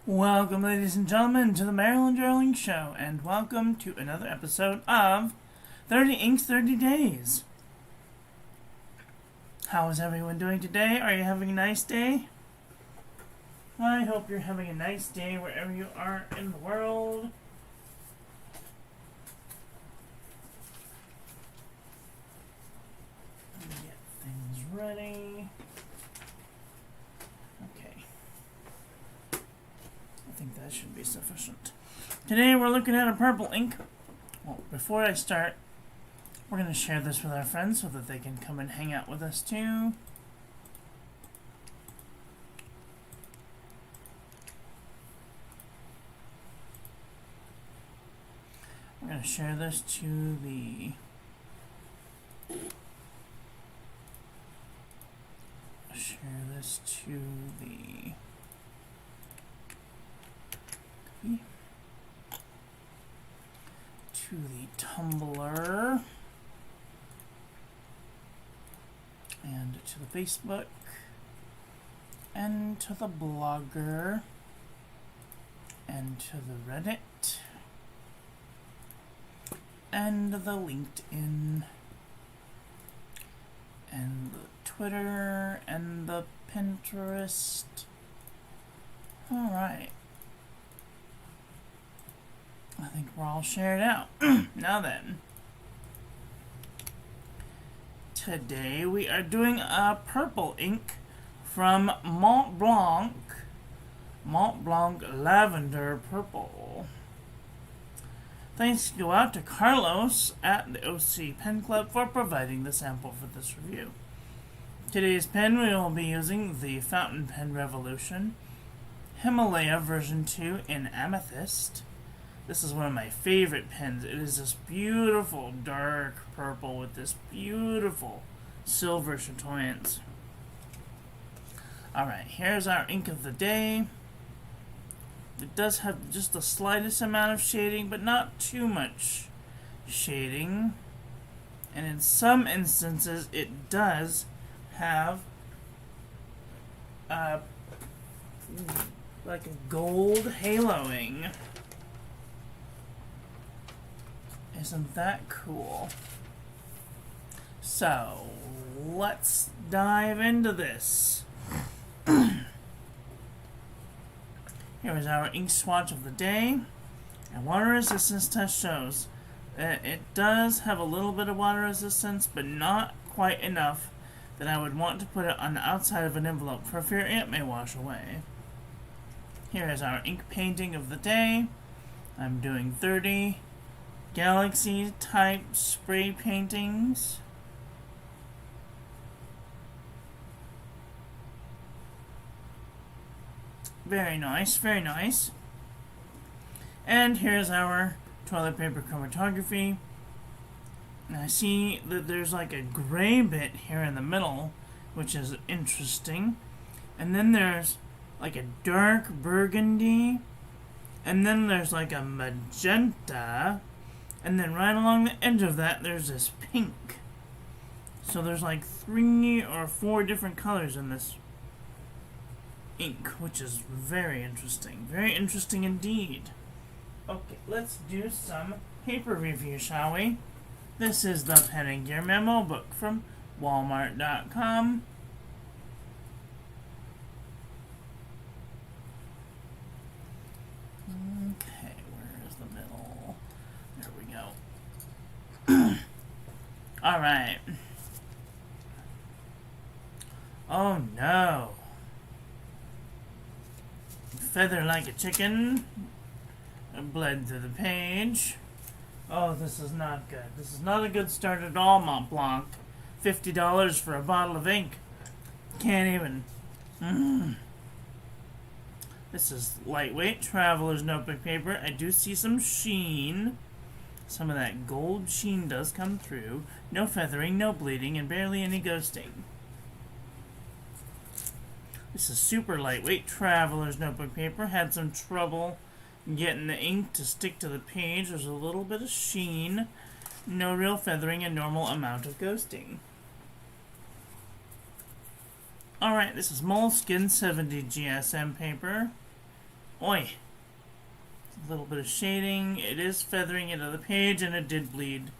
Welcome, ladies and gentlemen, to the Maryland Darling Show, and welcome to another episode of 30 Inks 30 Days. How is everyone doing today? Are you having a nice day? I hope you're having a nice day wherever you are in the world. Let me get things ready. Okay. I think that should be sufficient. Today we're looking at a purple ink. Well, before I start, we're going to share this with our friends so that they can come and hang out with us too. We're going to share this to the Tumblr and to the Facebook and to the Blogger and to the Reddit and the LinkedIn and the Twitter and the Pinterest. Alright. I think we're all shared out. Now then. Today we are doing a purple ink from Montblanc. Montblanc Lavender Purple. Thanks go out to Carlos at the OC Pen Club for providing the sample for this review. Today's pen we will be using the Fountain Pen Revolution Himalaya version 2 in Amethyst. This is one of my favorite pens. It is this beautiful dark purple with this beautiful silver chatoyance. Alright, here's our ink of the day. It does have just the slightest amount of shading, but not too much shading. And in some instances, it does have like a gold haloing. Isn't that cool? So, let's dive into this. Here is our ink swatch of the day. And water resistance test shows that it does have a little bit of water resistance, but not quite enough that I would want to put it on the outside of an envelope for fear it may wash away. Here is our ink painting of the day. I'm doing 30 Galaxy type spray paintings. Very nice, very nice. And here's our toilet paper chromatography. And I see that there's like a gray bit here in the middle, which is interesting. And then there's like a dark burgundy. And then there's like a magenta. And then right along the edge of that, there's this pink. So there's like 3 or 4 different colors in this ink, which is very interesting. Very interesting indeed. Okay, let's do some paper review, shall we? This is the Pen and Gear Memo book from Walmart.com. Okay, where is the middle? There we go. Alright. Oh no. Feather like a chicken. Bled through the page. Oh, this is not good. This is not a good start at all, Montblanc. $50 for a bottle of ink. Can't even. This is lightweight traveler's notebook paper. I do see some sheen. Some of that gold sheen does come through. No feathering, no bleeding, and barely any ghosting. This is super lightweight traveler's notebook paper. Had some trouble getting the ink to stick to the page. There's a little bit of sheen. No real feathering and normal amount of ghosting. Alright, this is Moleskin 70 GSM paper. Oi! A little bit of shading. It is feathering into the page, and it did bleed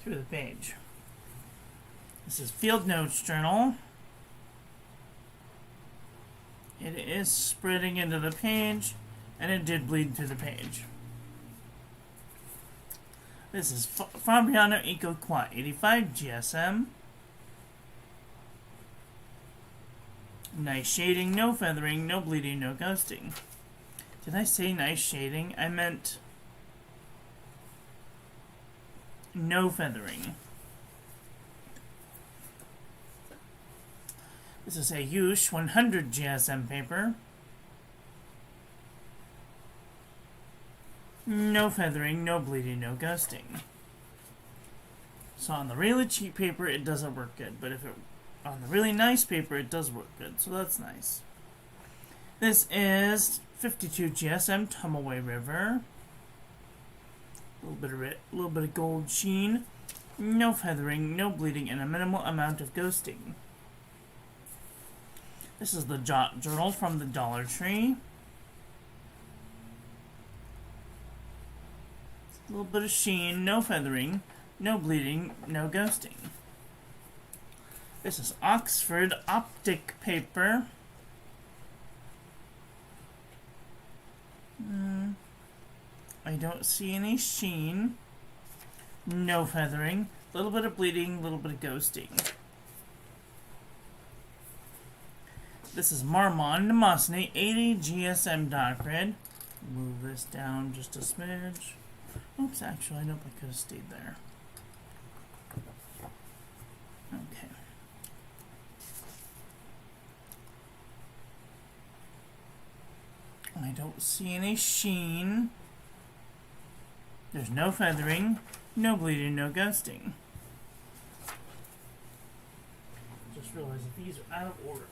through the page. This is Field Notes Journal. It is spreading into the page, and it did bleed through the page. This is Fabriano Eco Quad 85 GSM. Nice shading, no feathering, no bleeding, no ghosting. Did I say nice shading? I meant no feathering. This is a Yush 100 GSM paper. No feathering, no bleeding, no ghosting. So on the really cheap paper, it doesn't work good, but if it on the really nice paper, it does work good, so that's nice. This is 52 GSM Tumbleway River. A little bit of gold sheen. No feathering, no bleeding, and a minimal amount of ghosting. This is the Jot Journal from the Dollar Tree. A little bit of sheen, no feathering, no bleeding, no ghosting. This is Oxford Optic Paper. I don't see any sheen, no feathering, a little bit of bleeding, a little bit of ghosting. This is Marmont Demostheny 80 GSM dot grid. Move this down just a smidge. Oops, actually, nope, I could have stayed there. Okay. I don't see any sheen. There's no feathering, no bleeding, no ghosting. Just realized that these are out of order.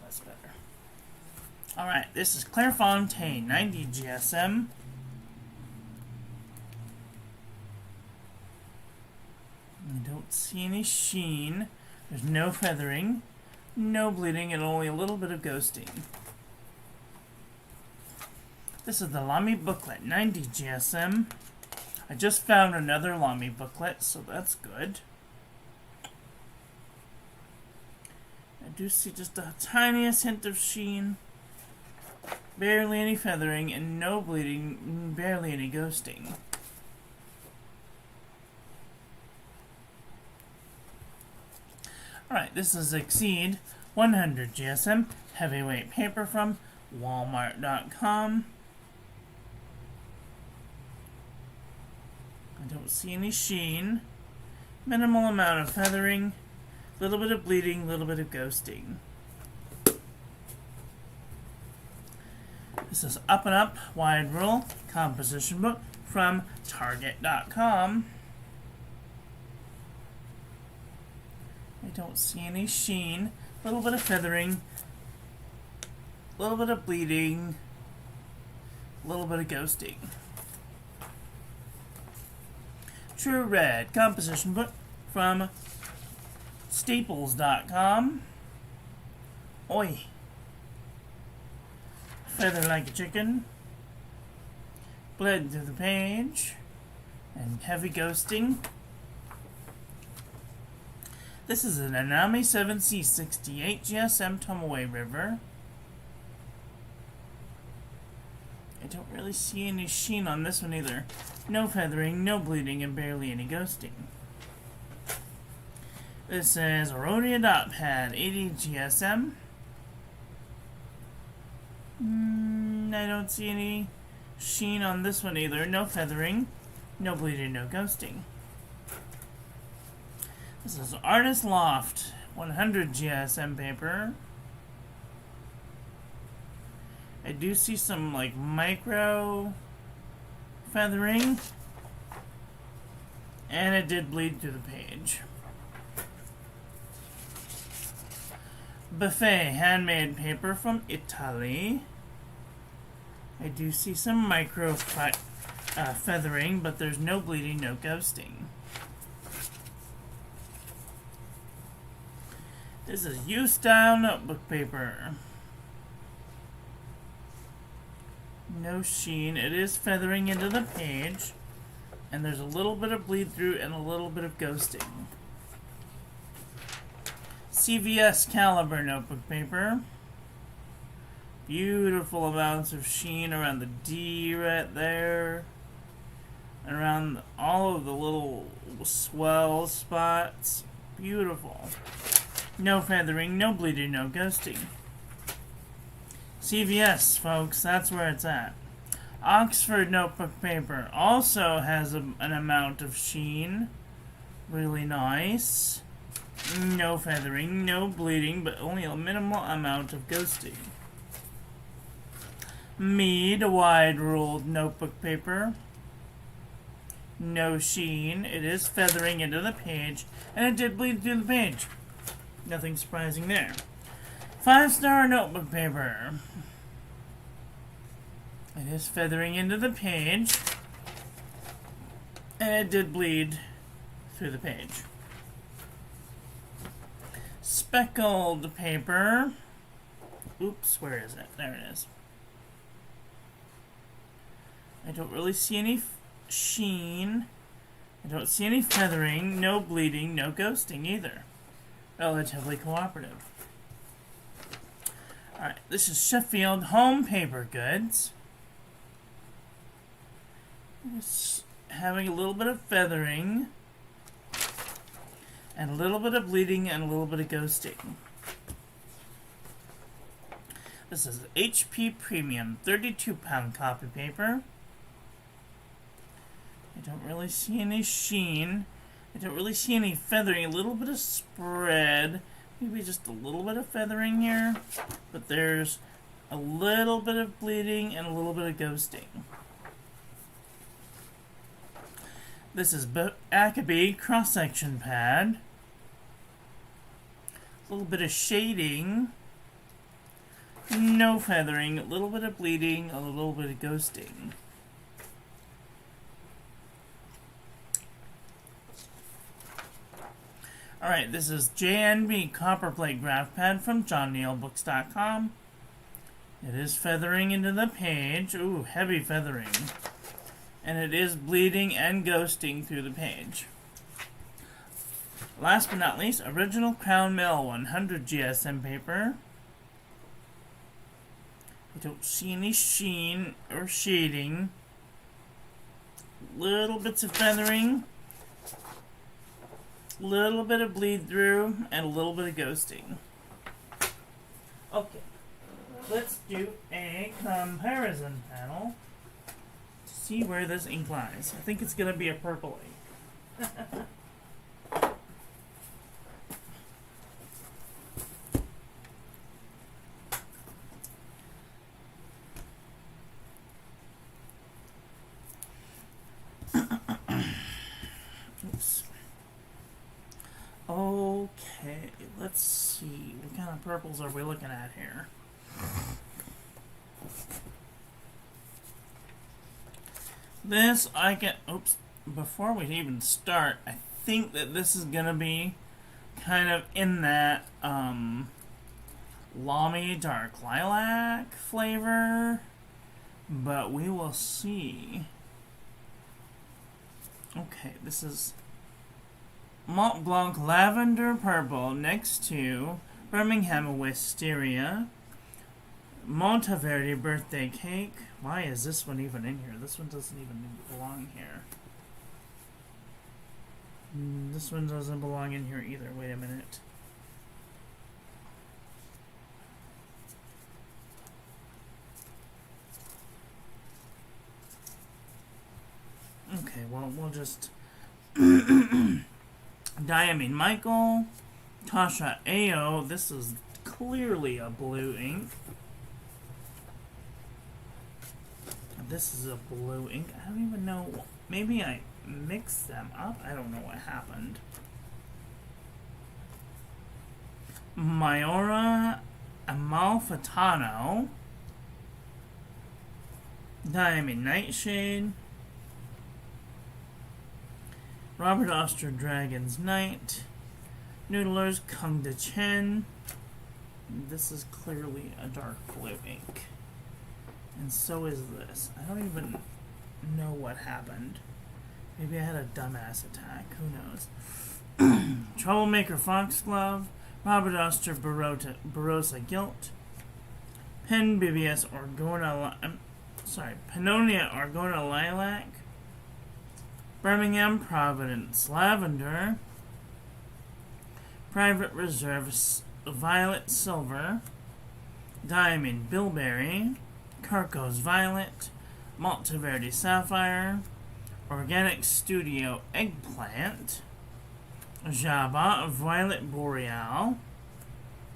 That's better. Alright, this is Clairefontaine 90 GSM. I don't see any sheen. There's no feathering, no bleeding, and only a little bit of ghosting. This is the Lamy booklet, 90 GSM. I just found another Lamy booklet, so that's good. I do see just the tiniest hint of sheen. Barely any feathering, and no bleeding, barely any ghosting. Alright, this is Exceed 100 GSM heavyweight paper from Walmart.com. I don't see any sheen. Minimal amount of feathering. A little bit of bleeding, a little bit of ghosting. This is Up and Up Wide Rule composition book from Target.com. I don't see any sheen. A little bit of feathering. A little bit of bleeding. A little bit of ghosting. True Red composition book from Staples.com. Oi. Feather like a chicken. Bled through the page. And heavy ghosting. This is an Anami 7C68 GSM Tumbleway River. I don't really see any sheen on this one either. No feathering, no bleeding, and barely any ghosting. This is Rhodia Dot Pad 80 GSM. I don't see any sheen on this one either. No feathering, no bleeding, no ghosting. This is Artist Loft 100 GSM paper. I do see some like micro feathering, and it did bleed through the page. Buffet handmade paper from Italy. I do see some micro feathering, but there's no bleeding, no ghosting. This is U-Style notebook paper. No sheen. It is feathering into the page. And there's a little bit of bleed through and a little bit of ghosting. CVS caliber notebook paper. Beautiful amounts of sheen around the D right there. And around all of the little swell spots. Beautiful. No feathering, no bleeding, no ghosting. CVS, folks, that's where it's at. Oxford notebook paper also has an amount of sheen. Really nice. No feathering, no bleeding, but only a minimal amount of ghosting. Mead wide ruled notebook paper. No sheen. It is feathering into the page, and it did bleed through the page. Nothing surprising there. 5-star notebook paper. It is feathering into the page, and it did bleed through the page. Speckled paper. Oops, where is it? There it is. I don't really see any sheen. I don't see any feathering, no bleeding, no ghosting either. Relatively cooperative. Alright, this is Sheffield Home Paper Goods. It's having a little bit of feathering, and a little bit of bleeding, and a little bit of ghosting. This is HP Premium 32-pound copy paper. I don't really see any sheen. I don't really see any feathering. A little bit of spread. Maybe just a little bit of feathering here. But there's a little bit of bleeding and a little bit of ghosting. This is Acabee cross-section pad. A little bit of shading. No feathering. A little bit of bleeding. A little bit of ghosting. Alright, this is JNB Copperplate Graph Pad from JohnNeilBooks.com. It is feathering into the page. Ooh, heavy feathering. And it is bleeding and ghosting through the page. Last but not least, Original Crown Mill 100 GSM paper. I don't see any sheen or shading. Little bits of feathering. Little bit of bleed through and a little bit of ghosting. Okay, let's do a comparison panel to see where this ink lies. I think it's going to be a purple ink. Oops. Okay, let's see. What kind of purples are we looking at here? This I can... Oops. Before we even start, I think that this is going to be kind of in that Lamy Dark Lilac flavor. But we will see. Okay, this is Montblanc Lavender Purple next to Birmingham Wisteria, Monteverde Birthday Cake. Why is this one even in here? This one doesn't even belong here. This one doesn't belong in here either. Wait a minute. Okay, well, we'll just... Diamine Michael, Tasha A.O. This is clearly a blue ink. This is a blue ink. I don't even know. Maybe I mixed them up. I don't know what happened. Mayora Amalfitano. Diamond Nightshade. Robert Oster Dragon's Knight. Noodler's Kung De Chen. This is clearly a dark blue ink. And so is this. I don't even know what happened. Maybe I had a dumbass attack. Who knows? Troublemaker Foxglove. Robert Oster Barossa Gilt. Pen BBS Pannonia Argona Lilac. Birmingham Providence Lavender. Private Reserve Violet Silver. Diamond Bilberry. Carco's Violet. Monteverde Sapphire. Organic Studio Eggplant. Java Violet Boreal.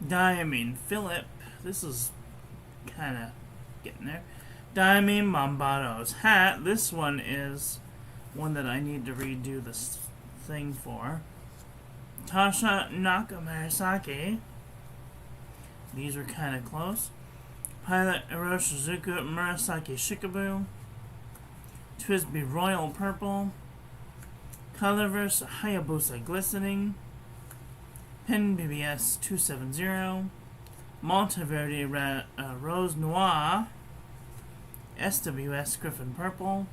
Diamond Phillip. This is kind of getting there. Diamond Mombado's Hat. This one is one that I need to redo this thing for. Tasha Nakamarasaki. These are kind of close. Pilot Hiroshizuku Murasaki Shikabu. Twisby Royal Purple. Colorverse Hayabusa Glistening. Pen BBS 270. Monteverde Rose Noir. SWS Griffin Purple.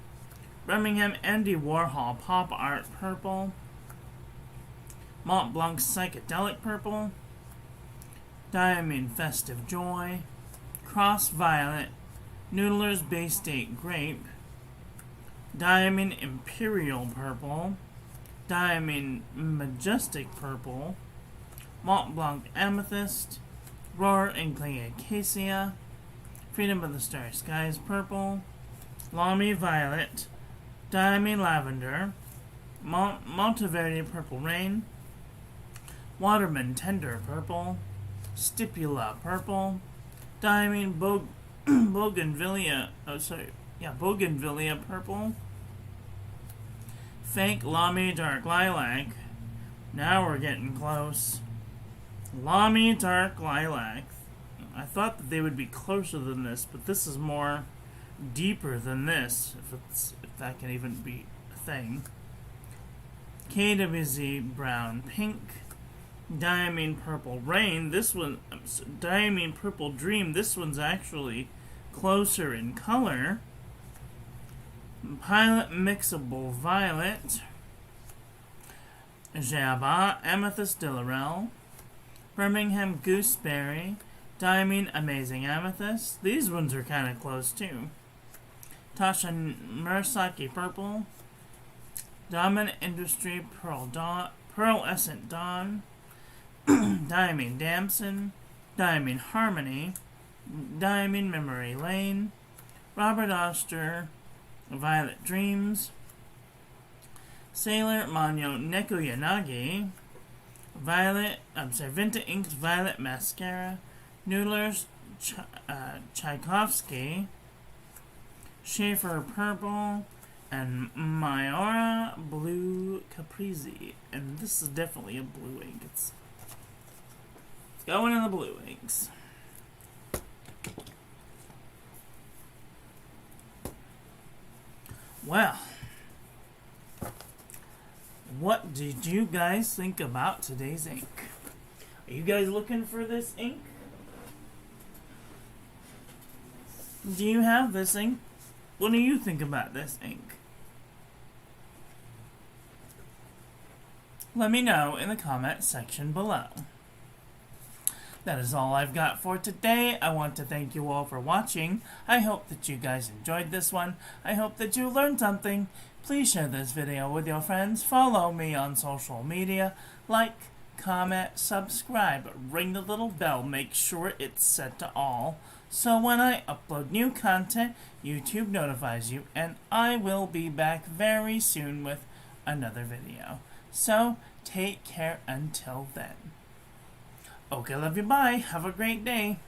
Birmingham Andy Warhol Pop Art Purple. Montblanc Psychedelic Purple. Diamond Festive Joy. Cross Violet. Noodler's Bay State Grape. Diamond Imperial Purple. Diamond Majestic Purple. Montblanc Amethyst. Roar Inkling Acacia. Freedom of the Starry Skies Purple. Lamy Violet. Diamond Lavender. Monteverde Purple Rain. Waterman Tender Purple. Stipula Purple. Diamond Bougainvillea Purple. Fake Lamy Dark Lilac. Now we're getting close. Lamy Dark Lilac. I thought that they would be closer than this, but this is more deeper than this, if that can even be a thing. KWZ Brown Pink. Diamond Purple Rain. This one, Diamond Purple Dream. This one's actually closer in color. Pilot Mixable Violet. Java Amethyst Dillarel. Birmingham Gooseberry. Diamond Amazing Amethyst. These ones are kind of close too. Tasha Murasaki Purple. Diamond Industry Pearl Essent Dawn. Diamond Damson. Diamond Harmony. Diamond Memory Lane. Robert Oster Violet Dreams. Sailor Manyo Neko Yanagi. Vinta Inked Violet Mascara. Noodler's Tchaikovsky. Schaefer Purple. And Mayora Blue Caprizi. And this is definitely a blue ink. It's going in the blue inks. Well, what did you guys think about today's ink? Are you guys looking for this ink? Do you have this ink? What do you think about this ink? Let me know in the comment section below. That is all I've got for today. I want to thank you all for watching. I hope that you guys enjoyed this one. I hope that you learned something. Please share this video with your friends. Follow me on social media. Like, comment, subscribe, ring the little bell. Make sure it's set to all. So when I upload new content, YouTube notifies you. And I will be back very soon with another video. So take care until then. Okay, love you, bye. Have a great day.